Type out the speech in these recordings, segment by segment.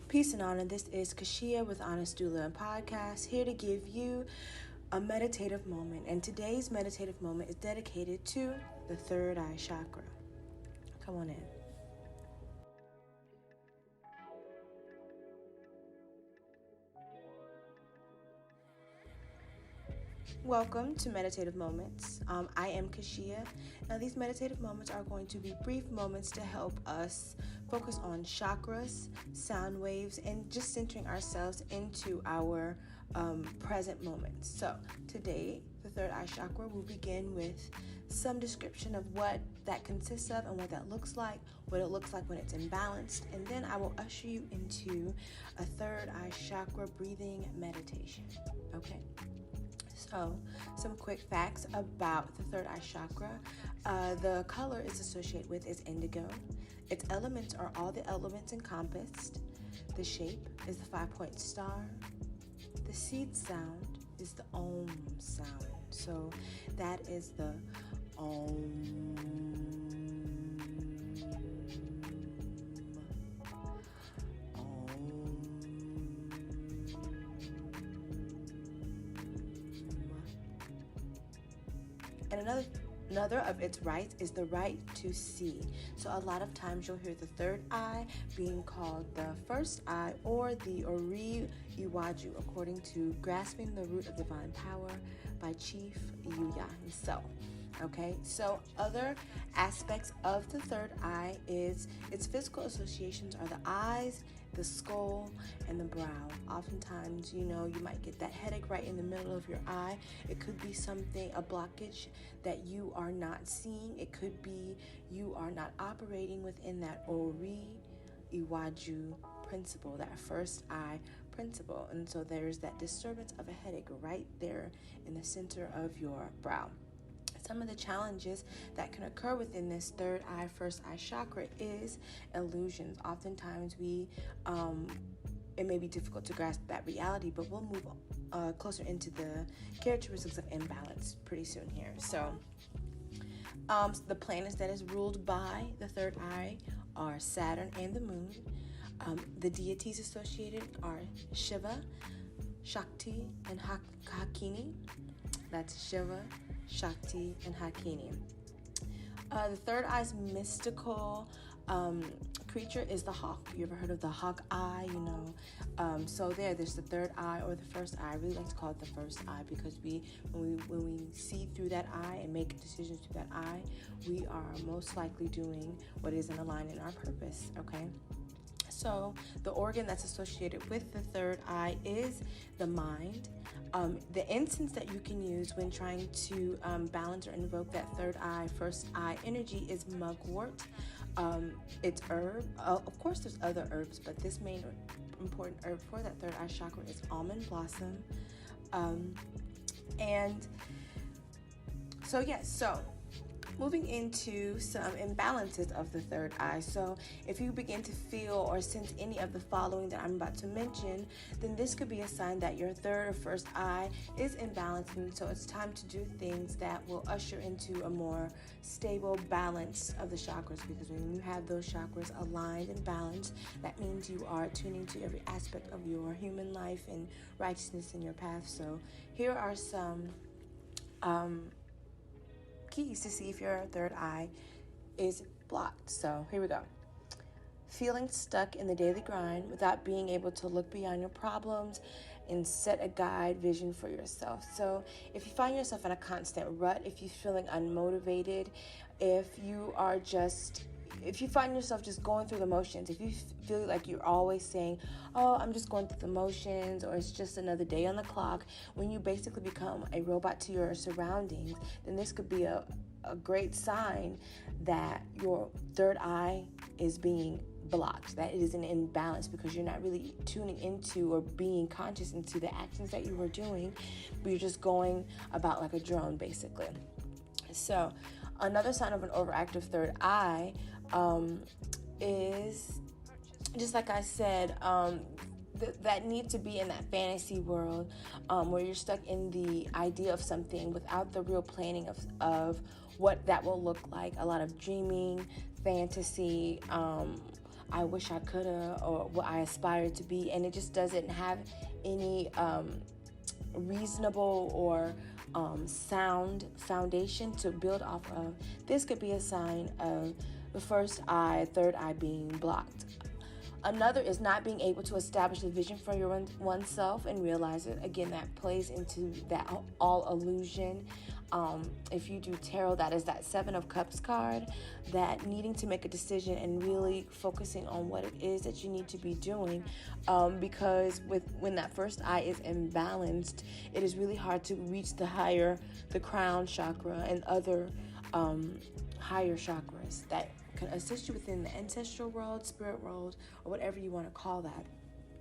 Peace and honor. This is Kashia with Honest Doula and Podcast, here to give you a meditative moment. And today's meditative moment is dedicated to the Third Eye Chakra. Come on in. Welcome to Meditative Moments. I am Kashia. Now, these meditative moments are going to be brief moments to help us focus on chakras, sound waves, and just centering ourselves into our present moments. So, today, the Third Eye Chakra will begin with some description of what that consists of and what that looks like, what it looks like when it's imbalanced, and then I will usher you into a Third Eye Chakra breathing meditation. Okay? So, some quick facts about the Third Eye Chakra. The color it's associated with is indigo. Its elements are all the elements encompassed. The shape is the 5-point star. The seed sound is the Om sound. So, that is the Om. And another of its rights is the right to see. So a lot of times you'll hear the third eye being called the first eye or the Ori Iwaju, according to Grasping the Root of Divine Power by Chief Yuya himself. Okay, so other aspects of the third eye is its physical associations are the eyes, the skull, and the brow. Oftentimes, you might get that headache right in the middle of your eye. It could be something, a blockage that you are not seeing. It could be you are not operating within that Ori Iwaju principle, that first eye principle. And so there's that disturbance of a headache right there in the center of your brow. Some of the challenges that can occur within this third eye, first eye chakra is illusions. Oftentimes it may be difficult to grasp that reality, but we'll move closer into the characteristics of imbalance pretty soon here. So the planets that is ruled by the third eye are Saturn and the moon. The deities associated are Shiva, Shakti, and Hakini. That's Shiva, Shakti, and Hakini. The third eye's mystical creature is the hawk. You ever heard of the hawk eye? So there's the third eye or the first eye. I really like to call it the first eye because when we see through that eye and make decisions through that eye, we are most likely doing what is in alignment in our purpose. Okay. So the organ that's associated with the third eye is the mind. The incense that you can use when trying to balance or invoke that third eye, first eye energy is mugwort. It's herb. Of course, there's other herbs, but this main important herb for that third eye chakra is almond blossom. Moving into some imbalances of the third eye. So if you begin to feel or sense any of the following that I'm about to mention, then this could be a sign that your third or first eye is imbalanced, and so it's time to do things that will usher into a more stable balance of the chakras, because when you have those chakras aligned and balanced, that means you are tuning to every aspect of your human life and righteousness in your path. So here are some keys to see if your third eye is blocked. So here we go. Feeling stuck in the daily grind without being able to look beyond your problems and set a guide vision for yourself. So if you find yourself in a constant rut, if you're feeling unmotivated, if you find yourself just going through the motions, if you feel like you're always saying, oh, I'm just going through the motions, or it's just another day on the clock, when you basically become a robot to your surroundings, then this could be a great sign that your third eye is being blocked, that it is an imbalance, because you're not really tuning into or being conscious into the actions that you are doing, but you're just going about like a drone, basically. So another sign of an overactive third eye is, just like I said, that need to be in that fantasy world where you're stuck in the idea of something without the real planning of what that will look like. A lot of dreaming, fantasy, I wish I could have, or what I aspire to be, and it just doesn't have any reasonable or sound foundation to build off of, this could be a sign of the first eye, third eye being blocked. Another is not being able to establish a vision for your oneself and realize it. Again, that plays into that all illusion. If you do tarot, that is that Seven of Cups card, that needing to make a decision and really focusing on what it is that you need to be doing, because when that first eye is imbalanced, it is really hard to reach the crown chakra and other higher chakras that can assist you within the ancestral world, spirit world, or whatever you want to call that.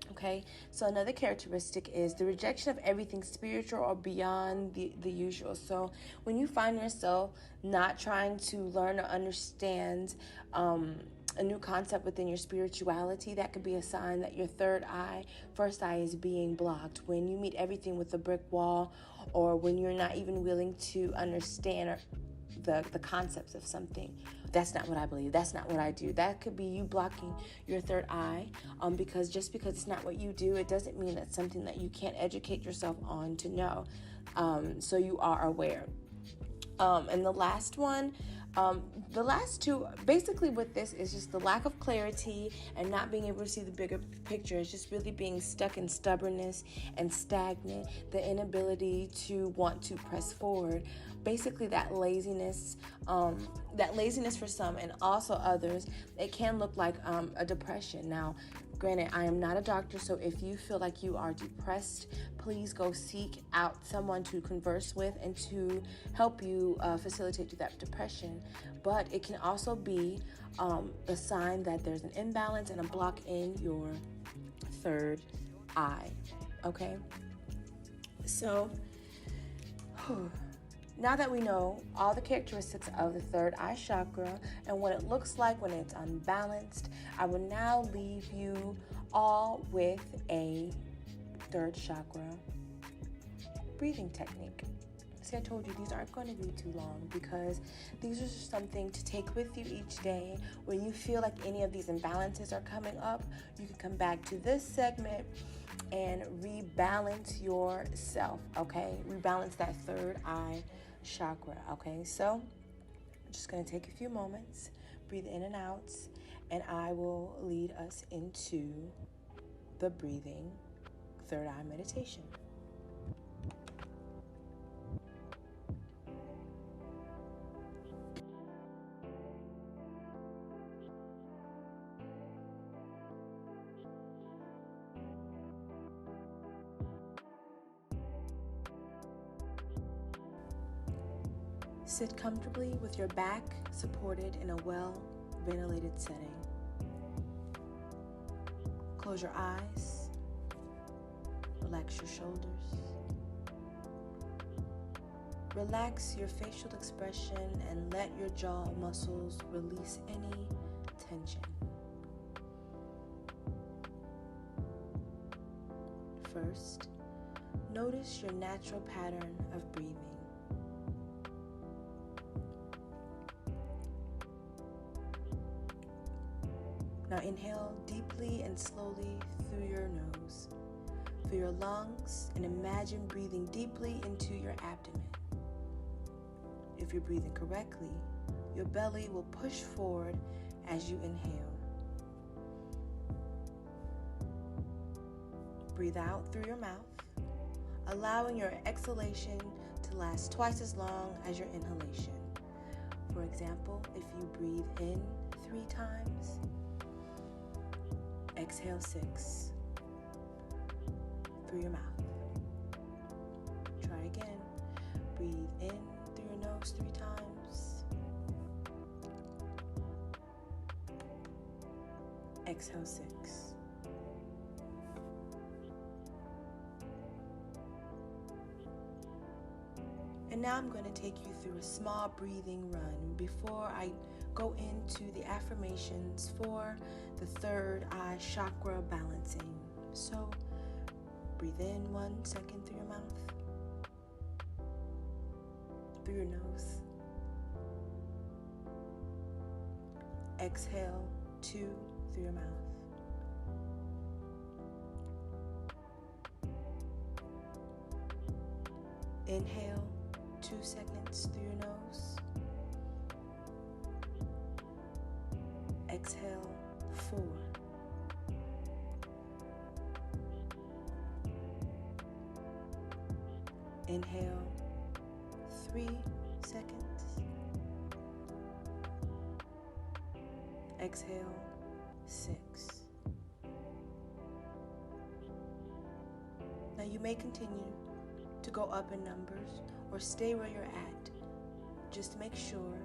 Okay, so another characteristic is the rejection of everything spiritual or beyond the usual. So when you find yourself not trying to learn or understand a new concept within your spirituality, that could be a sign that your third eye, first eye, is being blocked. When you meet everything with a brick wall, or when you're not even willing to understand the concepts of something. That's not what I believe. That's not what I do. That could be you blocking your third eye, because just because it's not what you do, it doesn't mean that's something that you can't educate yourself on to know. So you are aware. And the last one, the last two, basically what this is just the lack of clarity and not being able to see the bigger picture. It's just really being stuck in stubbornness and stagnant, the inability to want to press forward. Basically that laziness for some and also others, it can look like a depression. Now, granted, I am not a doctor, so if you feel like you are depressed, please go seek out someone to converse with and to help you facilitate through that depression. But it can also be a sign that there's an imbalance and a block in your third eye. Okay? So, now that we know all the characteristics of the third eye chakra and what it looks like when it's unbalanced, I will now leave you all with a third chakra breathing technique. See, I told you these aren't going to be too long because these are just something to take with you each day. When you feel like any of these imbalances are coming up, you can come back to this segment and rebalance yourself, okay? Rebalance that third eye chakra, okay? So I'm just going to take a few moments, breathe in and out, and I will lead us into the breathing third eye meditation. Sit comfortably with your back supported in a well-ventilated setting. Close your eyes. Relax your shoulders. Relax your facial expression and let your jaw muscles release any tension. First, notice your natural pattern of breathing. Now inhale deeply and slowly through your nose, through your lungs, and imagine breathing deeply into your abdomen. If you're breathing correctly, your belly will push forward as you inhale. Breathe out through your mouth, allowing your exhalation to last twice as long as your inhalation. For example, if you breathe in 3 times, exhale 6 through your mouth. Try again. Breathe in through your nose 3 times. Exhale 6. And now I'm going to take you through a small breathing run before I go into the affirmations for the third eye chakra balancing. So breathe in 1 second through your mouth, through your nose. Exhale 2 through your mouth. Inhale 2 seconds through your nose. Exhale 4. Inhale 3 seconds. Exhale 6. Now you may continue to go up in numbers or stay where you're at. Just make sure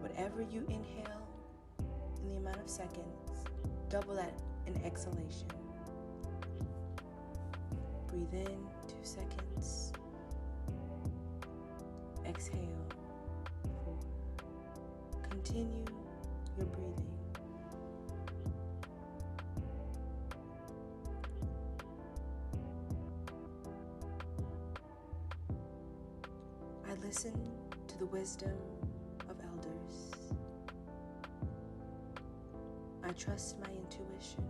whatever you inhale in the amount of seconds, double that in exhalation. Breathe in 2 seconds. Exhale 4. Continue your breathing. I listen to the wisdom of elders. I trust my intuition.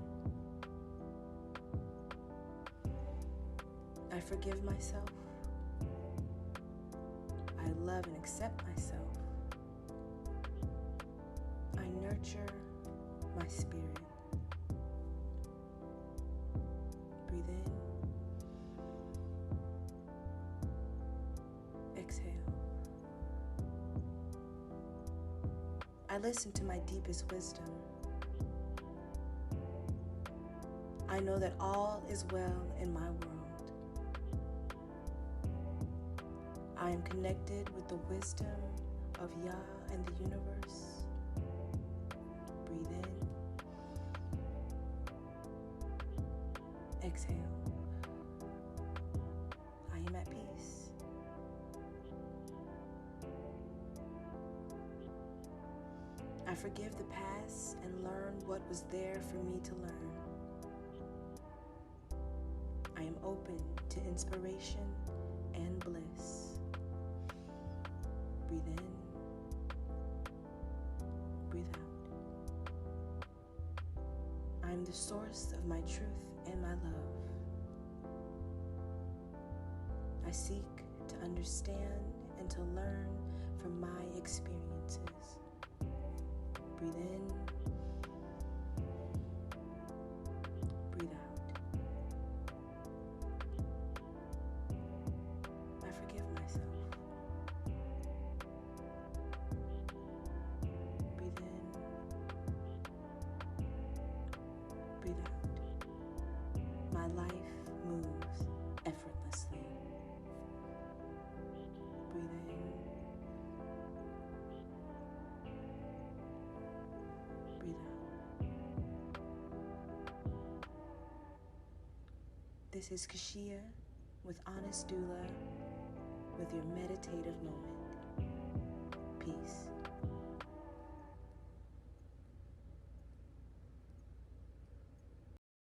I forgive myself. I love and accept myself. I nurture my spirit. Breathe in. Exhale. I listen to my deepest wisdom. I know that all is well in my world. I am connected with the wisdom of Yah and the universe. Breathe in. Exhale. I am at peace. I forgive the past and learn what was there for me to learn. I am open to inspiration and bliss. Breathe in. Breathe out. I am the source of my truth and my love. I seek to understand and to learn from my experiences. Breathe in. Breathe out. I forgive myself. Breathe in. Breathe out. My life moves effortlessly. Breathe in. Breathe out. This is Kashia with Honest Doula with your meditative moment.